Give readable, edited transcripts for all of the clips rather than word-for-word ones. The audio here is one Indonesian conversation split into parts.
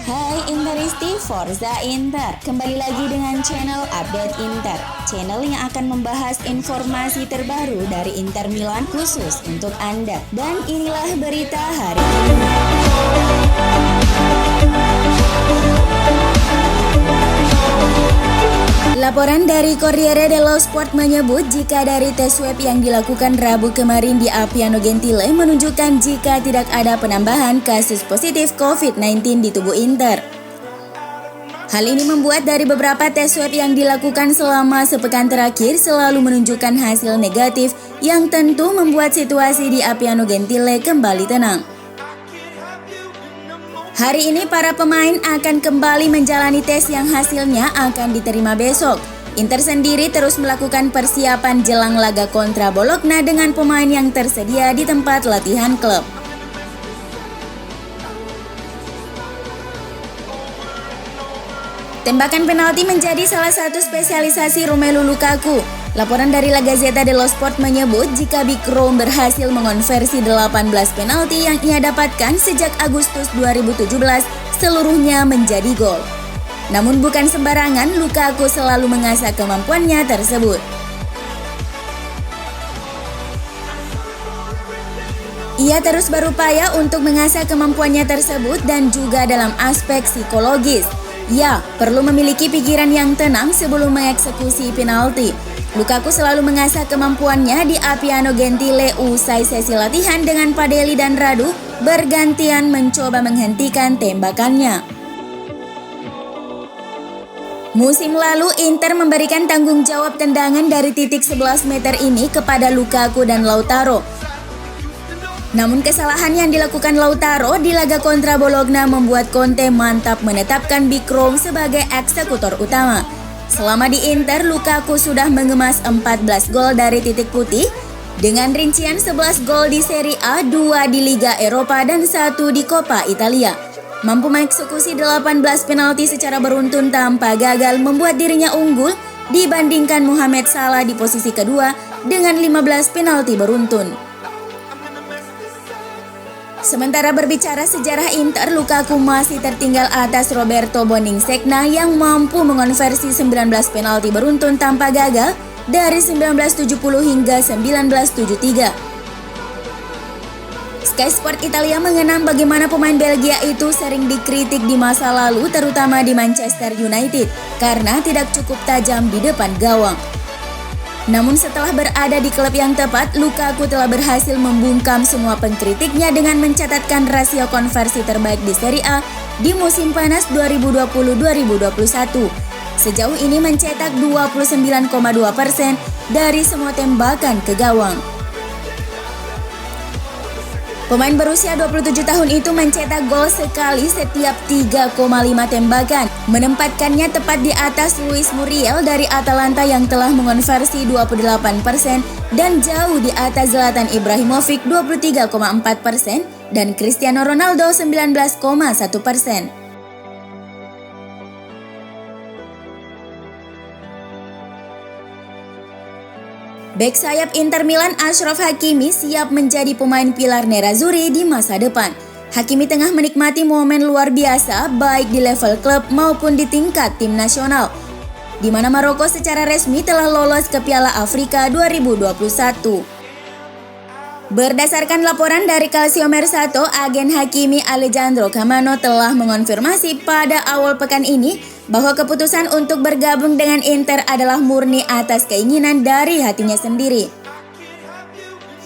Hai Interisti, Forza Inter. Kembali lagi dengan channel Update Inter, channel yang akan membahas informasi terbaru dari Inter Milan khusus untuk Anda. Dan inilah berita hari ini. Laporan dari Corriere dello Sport menyebut jika dari tes swab yang dilakukan Rabu kemarin di Appiano Gentile menunjukkan jika tidak ada penambahan kasus positif COVID-19 di tubuh Inter. Hal ini membuat dari beberapa tes swab yang dilakukan selama sepekan terakhir selalu menunjukkan hasil negatif yang tentu membuat situasi di Appiano Gentile kembali tenang. Hari ini para pemain akan kembali menjalani tes yang hasilnya akan diterima besok. Inter sendiri terus melakukan persiapan jelang laga kontra Bologna dengan pemain yang tersedia di tempat latihan klub. Tembakan penalti menjadi salah satu spesialisasi Romelu Lukaku. Laporan dari La Gazzetta dello Sport menyebut jika Big Rome berhasil mengonversi 18 penalti yang ia dapatkan sejak Agustus 2017, seluruhnya menjadi gol. Namun bukan sembarangan, Lukaku selalu mengasah kemampuannya tersebut. Ia terus berupaya untuk mengasah kemampuannya tersebut dan juga dalam aspek psikologis. Ia perlu memiliki pikiran yang tenang sebelum mengeksekusi penalti. Lukaku selalu mengasah kemampuannya di Appiano Gentile usai sesi latihan dengan Padelli dan Radu bergantian mencoba menghentikan tembakannya. Musim lalu Inter memberikan tanggung jawab tendangan dari titik 11 meter ini kepada Lukaku dan Lautaro. Namun kesalahan yang dilakukan Lautaro di laga kontra Bologna membuat Conte mantap menetapkan Big Rome sebagai eksekutor utama. Selama di Inter, Lukaku sudah mengemas 14 gol dari titik putih dengan rincian 11 gol di Serie A, 2 di Liga Eropa dan 1 di Coppa Italia. Mampu mengeksekusi 18 penalti secara beruntun tanpa gagal membuat dirinya unggul dibandingkan Mohamed Salah di posisi kedua dengan 15 penalti beruntun. Sementara berbicara sejarah Inter, Lukaku masih tertinggal atas Roberto Boninsegna yang mampu mengonversi 19 penalti beruntun tanpa gagal dari 1970 hingga 1973. Sky Sport Italia mengenang bagaimana pemain Belgia itu sering dikritik di masa lalu terutama di Manchester United karena tidak cukup tajam di depan gawang. Namun setelah berada di klub yang tepat, Lukaku telah berhasil membungkam semua pengkritiknya dengan mencatatkan rasio konversi terbaik di Serie A di musim panas 2020-2021. Sejauh ini mencetak 29,2% dari semua tembakan ke gawang. Pemain berusia 27 tahun itu mencetak gol sekali setiap 3,5 tembakan, menempatkannya tepat di atas Luis Muriel dari Atalanta yang telah mengonversi 28% dan jauh di atas Zlatan Ibrahimovic 23,4% dan Cristiano Ronaldo 19,1%. Bek sayap Inter Milan Achraf Hakimi siap menjadi pemain pilar Nerazzurri di masa depan. Hakimi tengah menikmati momen luar biasa baik di level klub maupun di tingkat tim nasional, di mana Maroko secara resmi telah lolos ke Piala Afrika 2021. Berdasarkan laporan dari Calciomercato, agen Hakimi Alejandro Camano telah mengonfirmasi pada awal pekan ini bahwa keputusan untuk bergabung dengan Inter adalah murni atas keinginan dari hatinya sendiri.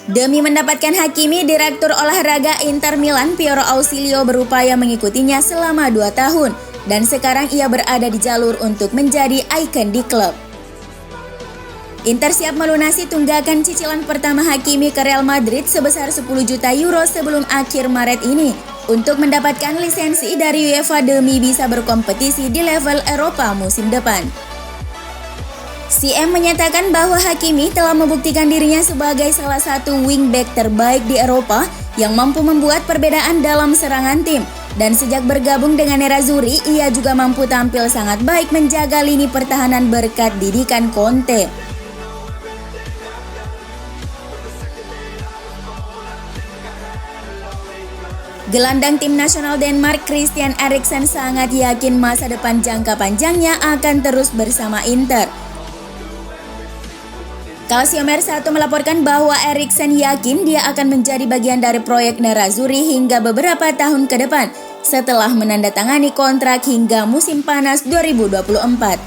Demi mendapatkan Hakimi, Direktur Olahraga Inter Milan Piero Ausilio berupaya mengikutinya selama 2 tahun dan sekarang ia berada di jalur untuk menjadi ikon di klub. Inter siap melunasi tunggakan cicilan pertama Hakimi ke Real Madrid sebesar 10 juta euro sebelum akhir Maret ini untuk mendapatkan lisensi dari UEFA demi bisa berkompetisi di level Eropa musim depan. CM menyatakan bahwa Hakimi telah membuktikan dirinya sebagai salah satu wingback terbaik di Eropa yang mampu membuat perbedaan dalam serangan tim. Dan sejak bergabung dengan Nerazzurri, ia juga mampu tampil sangat baik menjaga lini pertahanan berkat didikan Conte. Gelandang tim nasional Denmark Christian Eriksen sangat yakin masa depan jangka panjangnya akan terus bersama Inter. Calciomer 1 melaporkan bahwa Eriksen yakin dia akan menjadi bagian dari proyek Nerazzurri hingga beberapa tahun ke depan setelah menandatangani kontrak hingga musim panas 2024.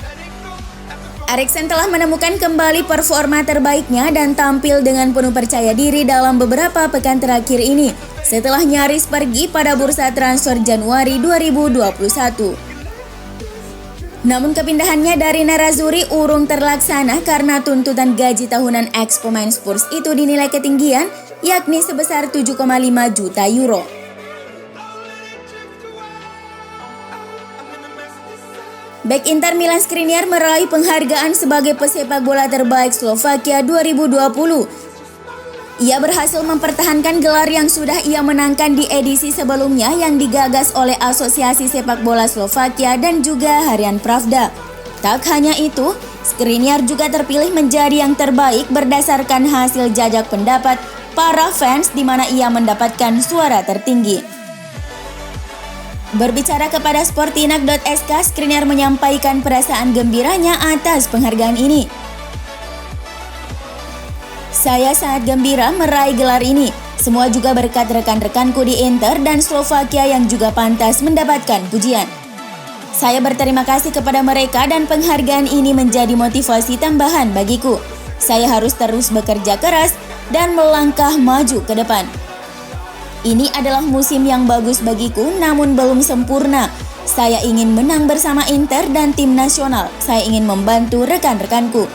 Eriksen telah menemukan kembali performa terbaiknya dan tampil dengan penuh percaya diri dalam beberapa pekan terakhir ini setelah nyaris pergi pada bursa transfer Januari 2021. Namun kepindahannya dari Nerazzurri urung terlaksana karena tuntutan gaji tahunan ex pemain Spurs itu dinilai ketinggian, yakni sebesar 7,5 juta euro. Bek Inter Milan Skriniar meraih penghargaan sebagai pesepak bola terbaik Slovakia 2020. Ia berhasil mempertahankan gelar yang sudah ia menangkan di edisi sebelumnya yang digagas oleh Asosiasi Sepak Bola Slovakia dan juga Harian Pravda. Tak hanya itu, Skriniar juga terpilih menjadi yang terbaik berdasarkan hasil jajak pendapat para fans di mana ia mendapatkan suara tertinggi. Berbicara kepada Sportinak.sk, Skriniar menyampaikan perasaan gembiranya atas penghargaan ini. Saya sangat gembira meraih gelar ini. Semua juga berkat rekan-rekanku di Inter dan Slovakia yang juga pantas mendapatkan pujian. Saya berterima kasih kepada mereka dan penghargaan ini menjadi motivasi tambahan bagiku. Saya harus terus bekerja keras dan melangkah maju ke depan. Ini adalah musim yang bagus bagiku namun belum sempurna. Saya ingin menang bersama Inter dan tim nasional. Saya ingin membantu rekan-rekanku.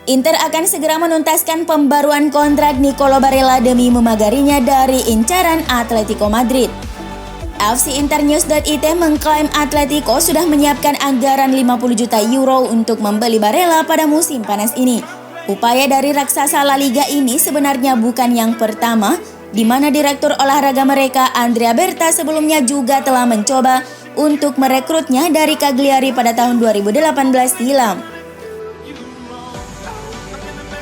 Inter akan segera menuntaskan pembaruan kontrak Nicolo Barella demi memagarinya dari incaran Atletico Madrid. FC Internews.it mengklaim Atletico sudah menyiapkan anggaran 50 juta euro untuk membeli Barella pada musim panas ini. Upaya dari raksasa La Liga ini sebenarnya bukan yang pertama, di mana direktur olahraga mereka Andrea Berta sebelumnya juga telah mencoba untuk merekrutnya dari Cagliari pada tahun 2018 silam.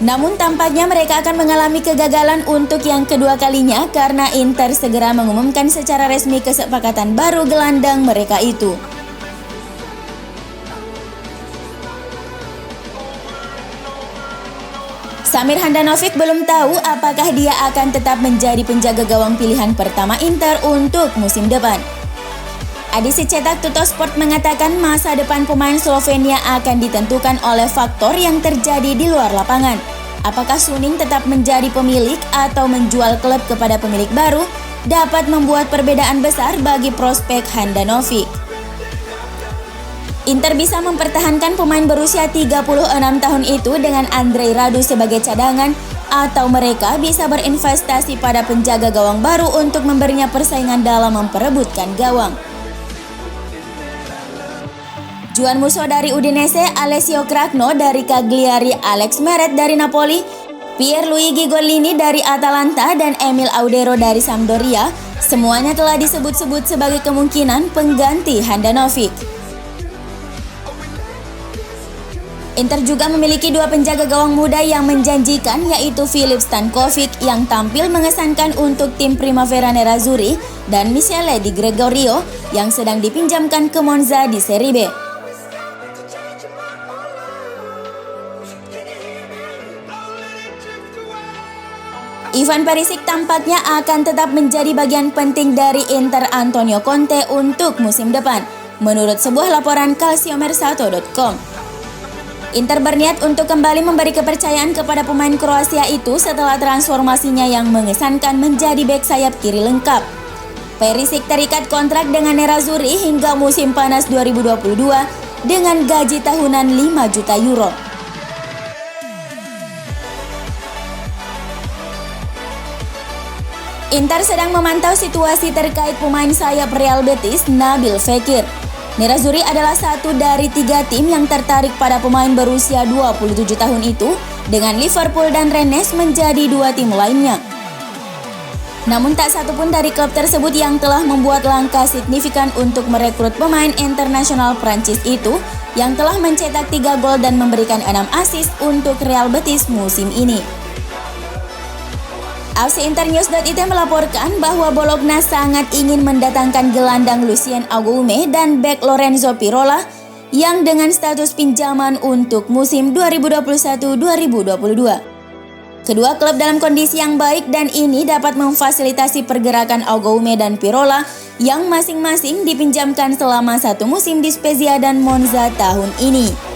Namun tampaknya mereka akan mengalami kegagalan untuk yang kedua kalinya karena Inter segera mengumumkan secara resmi kesepakatan baru gelandang mereka itu. Samir Handanovic belum tahu apakah dia akan tetap menjadi penjaga gawang pilihan pertama Inter untuk musim depan. Edisi cetak Tuttosport mengatakan masa depan pemain Slovenia akan ditentukan oleh faktor yang terjadi di luar lapangan. Apakah Suning tetap menjadi pemilik atau menjual klub kepada pemilik baru dapat membuat perbedaan besar bagi prospek Handanovic. Inter bisa mempertahankan pemain berusia 36 tahun itu dengan Andrej Radu sebagai cadangan atau mereka bisa berinvestasi pada penjaga gawang baru untuk memberinya persaingan dalam memperebutkan gawang. Juan Musso dari Udinese, Alessio Cragno dari Cagliari, Alex Meret dari Napoli, Pierluigi Gollini dari Atalanta, dan Emil Audero dari Sampdoria, semuanya telah disebut-sebut sebagai kemungkinan pengganti Handanovic. Inter juga memiliki dua penjaga gawang muda yang menjanjikan, yaitu Filip Stankovic yang tampil mengesankan untuk tim Primavera Nerazzurri dan Michele Di Gregorio yang sedang dipinjamkan ke Monza di Serie B. Ivan Perisic tampaknya akan tetap menjadi bagian penting dari Inter Antonio Conte untuk musim depan, menurut sebuah laporan Calciomer1.com. Inter berniat untuk kembali memberi kepercayaan kepada pemain Kroasia itu setelah transformasinya yang mengesankan menjadi bek sayap kiri lengkap. Perisic terikat kontrak dengan Nerazzurri hingga musim panas 2022 dengan gaji tahunan 5 juta euro. Inter sedang memantau situasi terkait pemain sayap Real Betis, Nabil Fekir. Nerazzurri adalah satu dari 3 tim yang tertarik pada pemain berusia 27 tahun itu, dengan Liverpool dan Rennes menjadi 2 tim lainnya. Namun tak satupun dari klub tersebut yang telah membuat langkah signifikan untuk merekrut pemain internasional Prancis itu yang telah mencetak 3 gol dan memberikan 6 assist untuk Real Betis musim ini. FC Internews.it melaporkan bahwa Bologna sangat ingin mendatangkan gelandang Lucien Agume dan bek Lorenzo Pirola yang dengan status pinjaman untuk musim 2021-2022. Kedua klub dalam kondisi yang baik dan ini dapat memfasilitasi pergerakan Agume dan Pirola yang masing-masing dipinjamkan selama 1 musim di Spezia dan Monza tahun ini.